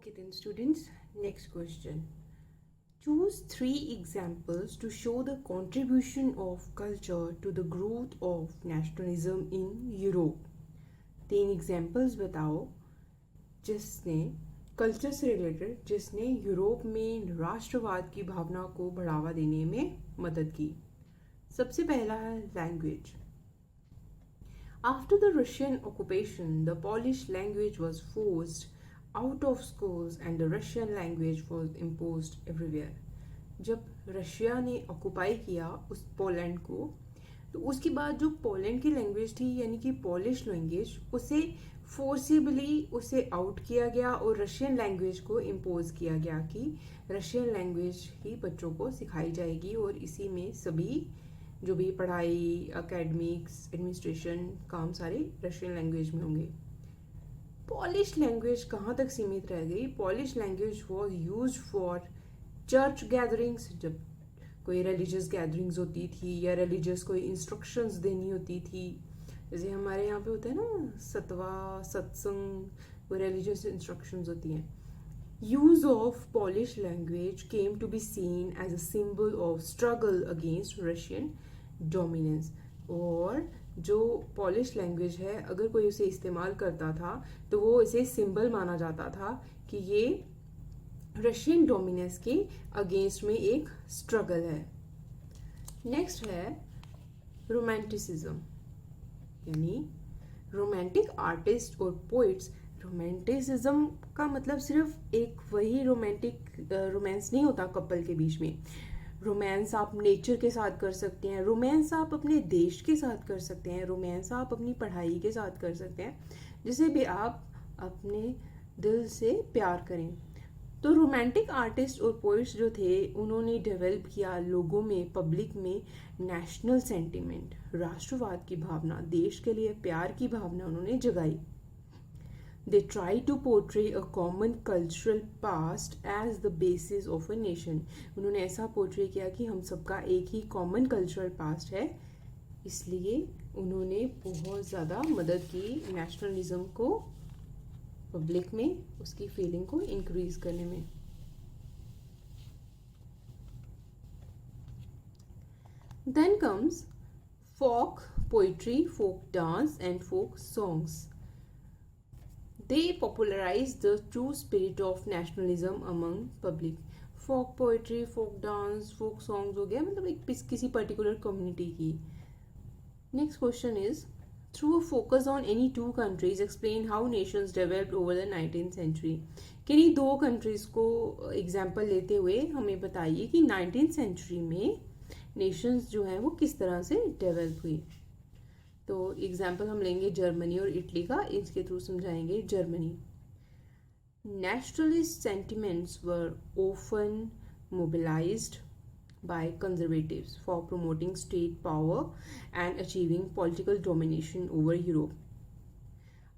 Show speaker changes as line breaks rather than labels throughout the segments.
Okay, then, students, next question. Choose three examples to show the contribution of culture to the growth of nationalism in Europe. तीन examples बताओ जिसने culture से related जिसने Europe में राष्ट्रवाद की भावना को बढ़ावा देने में मदद की. सबसे पहला है language. After the Russian occupation, the Polish language was forced out of schools and the Russian language was imposed everywhere. जब रशिया ने ऑक्युपाई किया उस पोलैंड को, तो उसके बाद जो पोलैंड की लैंग्वेज थी यानी कि पॉलिश लैंग्वेज, उसे फोर्सिबली उसे आउट किया गया और रशियन लैंग्वेज को इम्पोज किया गया कि रशियन लैंग्वेज ही बच्चों को सिखाई जाएगी और इसी में सभी जो भी पढ़ाई, एकेडमिक्स, एडमिनिस्ट्रेशन काम सारे रशियन लैंग्वेज में होंगे. पॉलिश लैंग्वेज कहाँ तक सीमित रह गई? Polish language was use for church gatherings, जब कोई रिलीजियस गैदरिंग्स होती थी या रिलीजियस कोई इंस्ट्रक्शंस देनी होती थी. जैसे हमारे यहाँ पे होता है ना सतवा, सत्संग, वो रिलीजियस इंस्ट्रक्शंस होती हैं. Use of Polish language came to be seen as a symbol of struggle against Russian dominance. और जो पॉलिश लैंग्वेज है अगर कोई उसे इस्तेमाल करता था तो वो इसे सिंबल माना जाता था कि ये रशियन डोमिनेंस के अगेंस्ट में एक स्ट्रगल है. नेक्स्ट है रोमांटिसिज्म, यानी रोमांटिक आर्टिस्ट और पोइट्स. रोमांटिसिज्म का मतलब सिर्फ एक वही रोमांस नहीं होता कपल के बीच में. रोमांस आप नेचर के साथ कर सकते हैं, रोमांस आप अपने देश के साथ कर सकते हैं, रोमांस आप अपनी पढ़ाई के साथ कर सकते हैं, जिसे भी आप अपने दिल से प्यार करें. तो रोमांटिक आर्टिस्ट और पोइट्स जो थे उन्होंने डेवलप किया लोगों में, पब्लिक में नेशनल सेंटिमेंट, राष्ट्रवाद की भावना, देश के लिए प्यार की भावना उन्होंने जगाई. They try to portray a common cultural past as the basis of a nation. उन्होंने ऐसा पोर्ट्रे किया कि हम सबका एक ही कॉमन कल्चरल पास्ट है, इसलिए उन्होंने बहुत ज़्यादा मदद की नेशनलिज्म को पब्लिक में उसकी फीलिंग को इंक्रीज करने में. Then comes folk poetry, folk dance and folk songs. They popularized the true spirit of nationalism among public. Folk poetry, folk dance, folk songs हो गया मतलब एक किसी पर्टिकुलर कम्युनिटी की. Next question is, through a focus on any two countries, explain how nations developed over the 19th century. किन्हीं दो countries को example लेते हुए हमें बताइए कि 19th सेंचुरी में नेशंस जो हैं वो किस तरह से डेवलप हुई. तो एग्जाम्पल हम लेंगे जर्मनी और इटली का, इसके थ्रू समझाएंगे. Germany. Nationalist sentiments were often mobilised by conservatives for promoting state power and achieving political domination over Europe.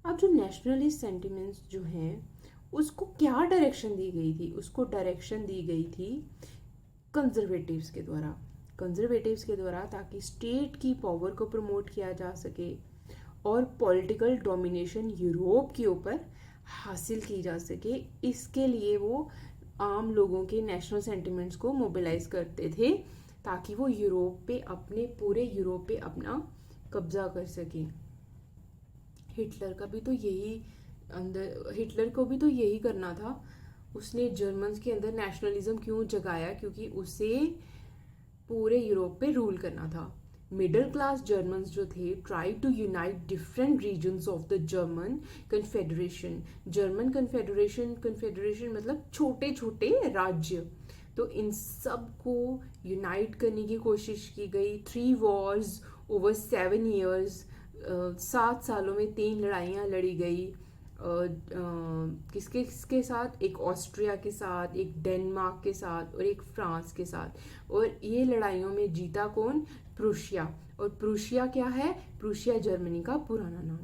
अब जो नेशनलिस्ट सेंटिमेंट्स जो हैं उसको क्या डायरेक्शन दी गई थी? उसको डायरेक्शन दी गई थी कंजर्वेटिव्स के द्वारा, ताकि स्टेट की पावर को प्रमोट किया जा सके और पॉलिटिकल डोमिनेशन यूरोप के ऊपर हासिल की जा सके. इसके लिए वो आम लोगों के नेशनल सेंटिमेंट्स को मोबिलाइज करते थे ताकि वो पूरे यूरोप पे अपना कब्जा कर सके. हिटलर को भी तो यही करना था. उसने जर्मन्स के अंदर नेशनलिज्म क्यों जगाया? क्योंकि उसे पूरे यूरोप पे रूल करना था. मिडिल क्लास जर्मन्स जो थे try to unite different regions of the German confederation. German confederation मतलब छोटे छोटे राज्य. तो इन सब को यूनाइट करने की कोशिश की गई. 3 वॉर्स ओवर 7 years, 7 सालों में 3 लड़ाइयाँ लड़ी गई. किसके साथ? एक ऑस्ट्रिया के साथ, एक डेनमार्क के साथ और एक फ्रांस के साथ. और ये लड़ाइयों में जीता कौन? प्रूशिया. और प्रूशिया क्या है? प्रूशिया जर्मनी का पुराना नाम.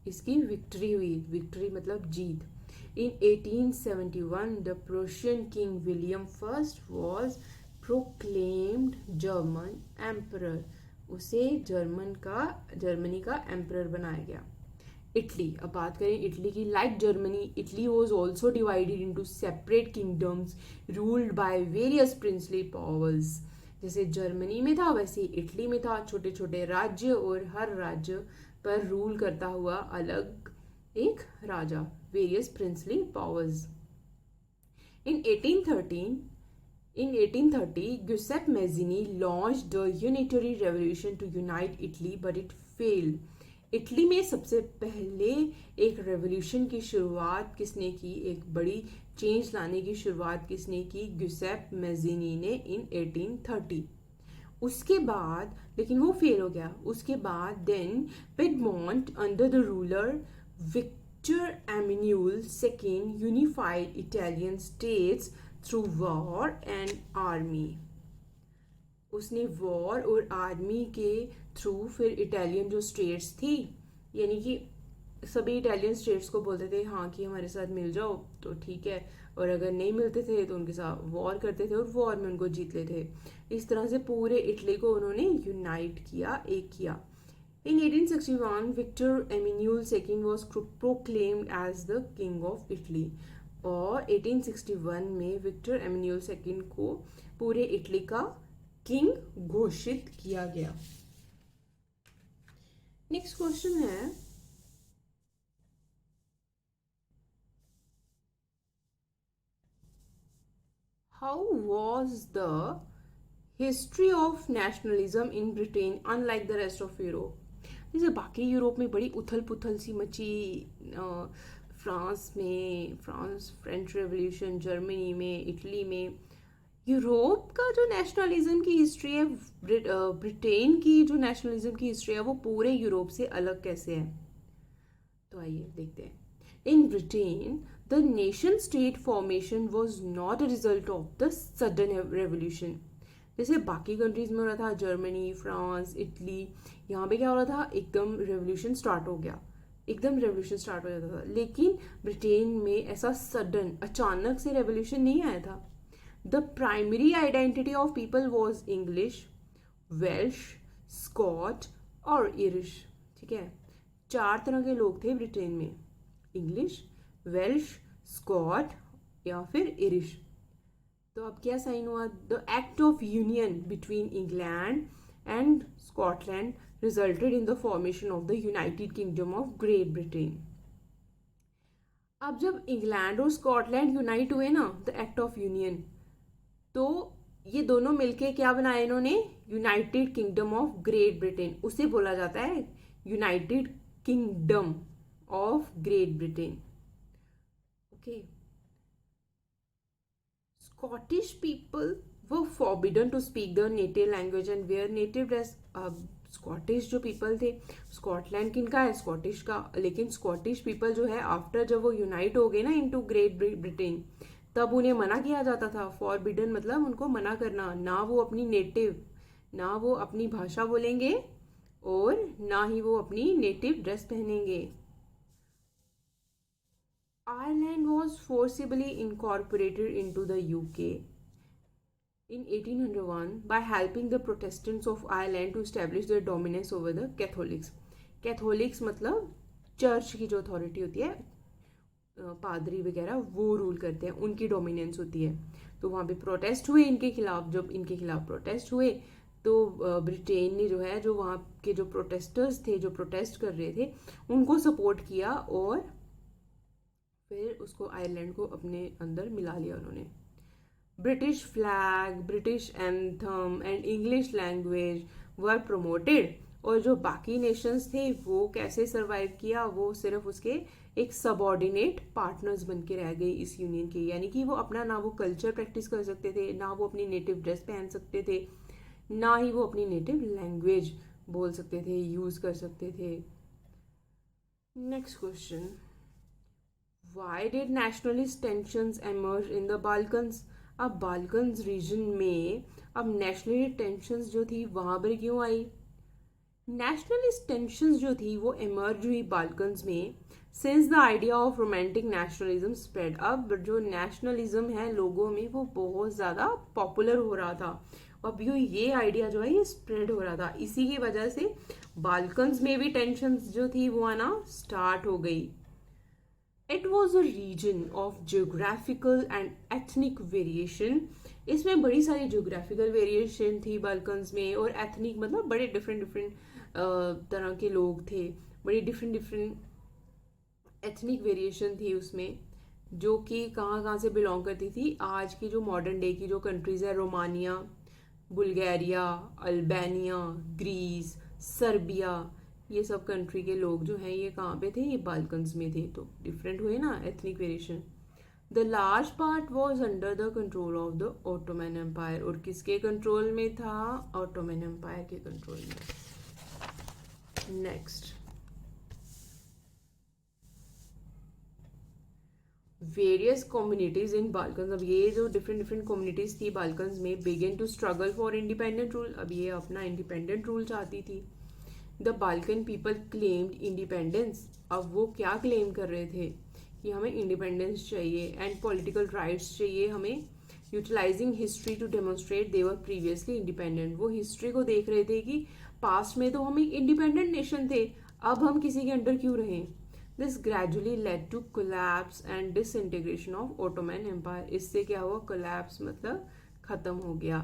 इसकी विक्ट्री हुई. विक्ट्री मतलब जीत. इन 1871 the Prussian king William first was proclaimed German emperor. उसे जर्मनी का एम्परर बनाया गया. इटली, अब बात करें इटली की, like Germany Italy was also divided into separate kingdoms ruled by various princely powers. जैसे जर्मनी में था वैसे ही इटली में था, छोटे छोटे राज्य और हर राज्य पर रूल करता हुआ अलग एक राजा, various princely powers. In 1813, in 1830, Giuseppe Mazzini launched the unitary revolution to unite Italy, but it failed. Italy में सबसे पहले एक रेवोल्यूशन की शुरुआत किसने की, एक बड़ी चेंज लाने की शुरुआत किसने की, ग्यूसेप मेजिनी ने इन 1830। उसके बाद लेकिन वो फेल हो गया। उसके बाद then Piedmont under the ruler Victor Emmanuel second unified Italian states through war and army. उसने वॉर और आर्मी के थ्रू फिर इटालियन जो स्टेट्स थी, यानी कि सभी इटालियन स्टेट्स को बोलते थे हाँ कि हमारे साथ मिल जाओ तो ठीक है, और अगर नहीं मिलते थे तो उनके साथ वॉर करते थे और वॉर में उनको जीत लेते थे। इस तरह से पूरे इटली को उन्होंने यूनाइट किया, एक किया। In 1861 Victor Emmanuel second was proclaimed as the king of Italy, और 1861 में विक्टर एमिन्यूल सेकेंड को पूरे इटली का किंग घोषित किया गया। नेक्स्ट क्वेश्चन है, how was the history of nationalism in Britain unlike the rest of Europe. जैसे बाकी यूरोप में बड़ी उथल पुथल सी मची, फ्रांस में फ्रेंच रेवोल्यूशन, जर्मनी में, इटली में, यूरोप का जो नेशनलिज्म की हिस्ट्री है, ब्रिटेन की जो नेशनलिज्म की हिस्ट्री है वो पूरे यूरोप से अलग कैसे है। तो आइए देखते हैं। In Britain the nation state formation was not a result of the sudden revolution. जैसे बाकी कंट्रीज में हो रहा था, जर्मनी, फ्रांस, इटली, यहाँ पे क्या हो रहा था, एकदम रेवोल्यूशन स्टार्ट हो गया, एकदम रेवोल्यूशन स्टार्ट हो जाता था। लेकिन ब्रिटेन में ऐसा सडन अचानक से रेवोल्यूशन नहीं आया था। The primary identity of people was English, Welsh, Scot और इरिश। ठीक है, 4 तरह के लोग थे ब्रिटेन में, इंग्लिश, वेल्श, स्कॉट या फिर इरिश। तो अब क्या साइन हुआ, the act of union between England and Scotland resulted in the formation of the United kingdom of great Britain. अब जब इंग्लैंड और स्कॉटलैंड यूनाइट हुए ना, द एक्ट ऑफ यूनियन, तो ये दोनों मिलके क्या बनाया इन्होंने, United kingdom of great Britain. उसे बोला जाता है United kingdom of great Britain. Okay, Scottish people were forbidden to speak their native language and wear native dress. अब स्कॉटिश जो पीपल थे, स्कॉटलैंड किनका है, स्कॉटिश का, लेकिन स्कॉटिश पीपल जो है आफ्टर जब वो यूनाइट हो गए ना इनटू ग्रेट ब्रिटेन, तब उन्हें मना किया जाता था। फॉरबिडन मतलब उनको मना करना, ना वो अपनी नेटिव, ना वो अपनी भाषा बोलेंगे और ना ही वो अपनी नेटिव ड्रेस पहनेंगे। Ireland was forcibly incorporated into the UK in 1801 by helping the Protestants of Ireland to establish their dominance over the Catholics. Catholics मतलब चर्च की जो अथॉरिटी होती है, पादरी वगैरह वो रूल करते हैं, उनकी डोमिनेंस होती है। तो वहाँ पे प्रोटेस्ट हुए इनके खिलाफ, जब इनके खिलाफ प्रोटेस्ट हुए तो ब्रिटेन ने जो है, जो वहाँ के जो प्रोटेस्टर्स थे, जो प्रोटेस्ट कर रहे थे, उनको सपोर्ट किया और फिर उसको आयरलैंड को अपने अंदर मिला लिया उन्होंने। British flag, British anthem and English language were promoted, और जो बाकी नेशंस थे वो कैसे सरवाइव किया, वो सिर्फ उसके एक सबऑर्डिनेट पार्टनर्स बन के रह गए इस यूनियन के। यानी कि वो अपना ना वो कल्चर प्रैक्टिस कर सकते थे, ना वो अपनी नेटिव ड्रेस पहन सकते थे, ना ही वो अपनी नेटिव लैंग्वेज बोल सकते थे, यूज कर सकते थे। Next question, Why did nationalist tensions emerge in the Balkans? अब बाल्कन्स रीजन में अब नेशनलिस्ट टेंशंस जो थी वहां पर क्यों आई? नेशनलिस्ट टेंशंस जो थी वो इमर्ज हुई बाल्कन्स में since the idea of romantic nationalism spread. अब जो नेशनलिज्म है लोगों में वो बहुत ज़्यादा पॉपुलर हो रहा था, अब ये आइडिया जो है ये स्प्रेड हो रहा था, इसी की वजह से बाल्कन्स में भी टेंशंस जो थी वो आना स्टार्ट हो गई। It was a region of geographical and ethnic variation. इसमें बड़ी सारी जियोग्राफिकल वेरिएशन थी बाल्कन्स में, और एथनिक मतलब बड़े डिफरेंट डिफरेंट तरह के लोग थे, बड़ी डिफरेंट डिफरेंट एथनिक वेरिएशन थी उसमें, जो कि कहाँ कहाँ से बिलोंग करती थी। आज की जो मॉडर्न डे की जो कंट्रीज़ है, Romania, Bulgaria, Albania, Greece, Serbia, ये सब कंट्री के लोग जो हैं ये कहाँ पे थे, ये बाल्कन्स में थे। तो डिफरेंट हुए ना ethnic variation. The large part was under the control of the Ottoman empire, और किसके कंट्रोल में था, ऑटोमन एम्पायर के कंट्रोल में। Next, various communities in Balkans. अब ये जो डिफरेंट डिफरेंट कम्युनिटीज थी बाल्कन्स में begin to struggle for independent rule. अब ये अपना इंडिपेंडेंट रूल चाहती थी। The Balkan people claimed independence. अब वो क्या क्लेम कर रहे थे कि हमें इंडिपेंडेंस चाहिए एंड पॉलिटिकल राइट्स चाहिए हमें। Utilising history to demonstrate they were previously independent. वो हिस्ट्री को देख रहे थे कि पास्ट में तो हम एक इंडिपेंडेंट नेशन थे, अब हम किसी के अंडर क्यों रहें। This gradually led to collapse and disintegration of Ottoman empire. इससे क्या हुआ, कोलैप्स मतलब खत्म हो गया,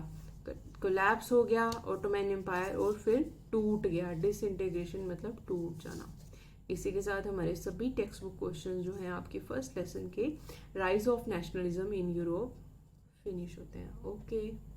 कोलैप्स हो गया ऑटोमन एम्पायर, और फिर टूट गया। डिसइंटीग्रेशन मतलब टूट जाना। इसी के साथ हमारे सभी टेक्स्ट बुक क्वेश्चन जो हैं आपके फर्स्ट लेसन के rise of nationalism in Europe finish होते हैं। ओके।